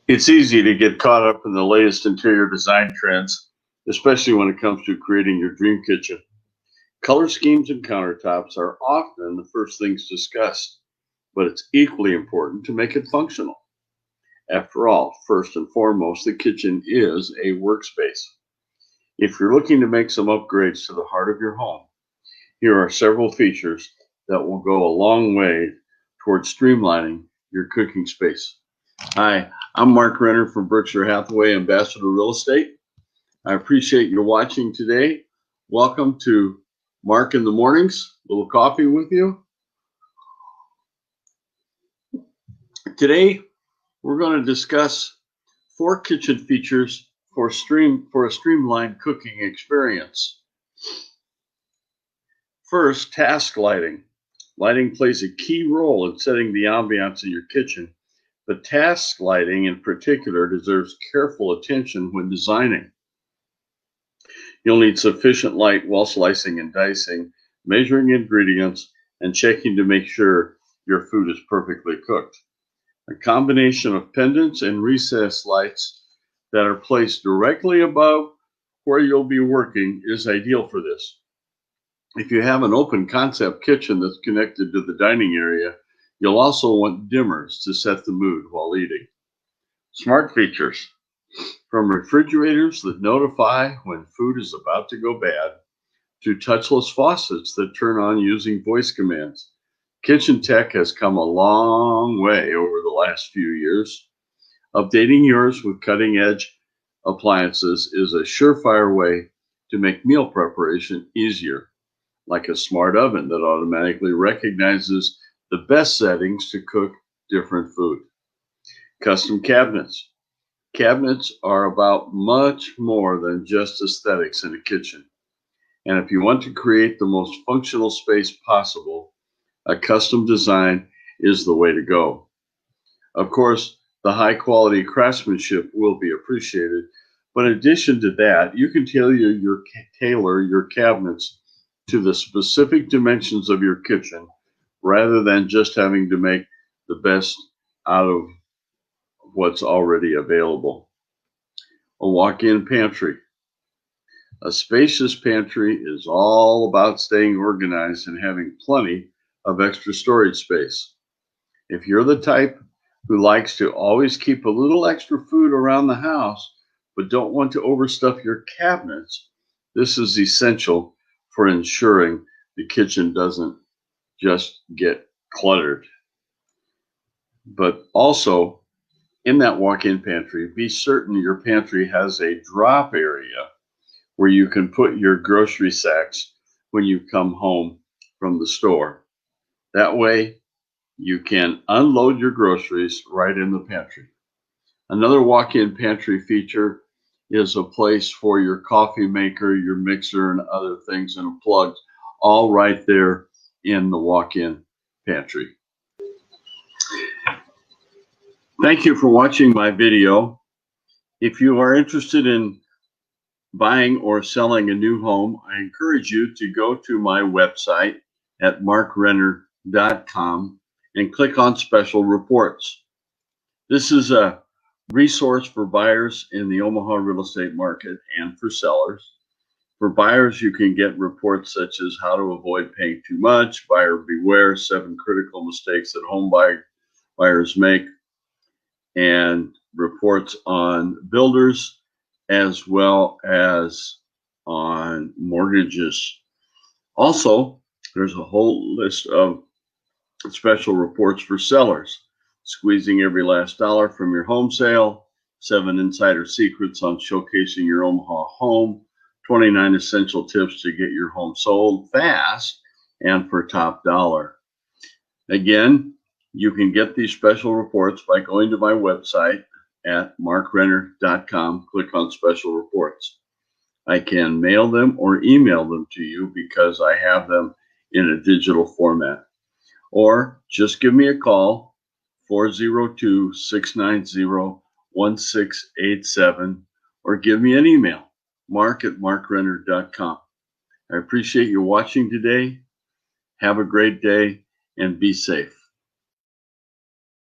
It's easy to get caught up in the latest interior design trends, especially when it comes to creating your dream kitchen. Color schemes and countertops are often the first things discussed, but it's equally important to make it functional. After all, first and foremost, the kitchen is a workspace. If you're looking to make some upgrades to the heart of your home, here are several features that will go a long way towards streamlining your cooking space. Hi, I'm Mark Renner from Berkshire Hathaway Ambassador Real Estate. I appreciate you watching today. Welcome to Mark in the Mornings, a little coffee with you. Today, we're going to discuss 4 kitchen features for a streamlined cooking experience. First, task lighting. Lighting plays a key role in setting the ambiance in your kitchen, but task lighting in particular deserves careful attention when designing. You'll need sufficient light while slicing and dicing, measuring ingredients, and checking to make sure your food is perfectly cooked. A combination of pendants and recessed lights that are placed directly above where you'll be working is ideal for this. If you have an open concept kitchen that's connected to the dining area, you'll also want dimmers to set the mood while eating. Smart features, from refrigerators that notify when food is about to go bad, to touchless faucets that turn on using voice commands. Kitchen tech has come a long way over the last few years. Updating yours with cutting-edge appliances is a surefire way to make meal preparation easier, like a smart oven that automatically recognizes the best settings to cook different food. Custom cabinets. Cabinets are about much more than just aesthetics in a kitchen. And if you want to create the most functional space possible, a custom design is the way to go. Of course, the high quality craftsmanship will be appreciated, but in addition to that, you can tailor your cabinets to the specific dimensions of your kitchen rather than just having to make the best out of what's already available. A walk-in pantry. A spacious pantry is all about staying organized and having plenty of extra storage space. If you're the type who likes to always keep a little extra food around the house but don't want to overstuff your cabinets, this is essential for ensuring the kitchen doesn't just get cluttered. But also, in that walk-in pantry, be certain your pantry has a drop area where you can put your grocery sacks when you come home from the store. That way, you can unload your groceries right in the pantry. Another walk-in pantry feature is a place for your coffee maker, your mixer, and other things, and plugs, all right there in the walk-in pantry. Thank you for watching my video. If you are interested in buying or selling a new home, I encourage you to go to my website at markrenner.com and click on Special Reports. This is a resource for buyers in the Omaha real estate market and for sellers. For buyers, you can get reports such as how to avoid paying too much, buyer beware, 7 critical mistakes that home buyers make, and reports on builders as well as on mortgages. Also, there's a whole list of special reports for sellers, squeezing every last dollar from your home sale, 7 insider secrets on showcasing your Omaha home, 29 essential tips to get your home sold fast and for top dollar. Again, you can get these special reports by going to my website at markrenner.com, click on Special Reports. I can mail them or email them to you because I have them in a digital format. Or just give me a call, 402-690-1687, or give me an email, mark@markrenner.com. I appreciate you watching today. Have a great day and be safe.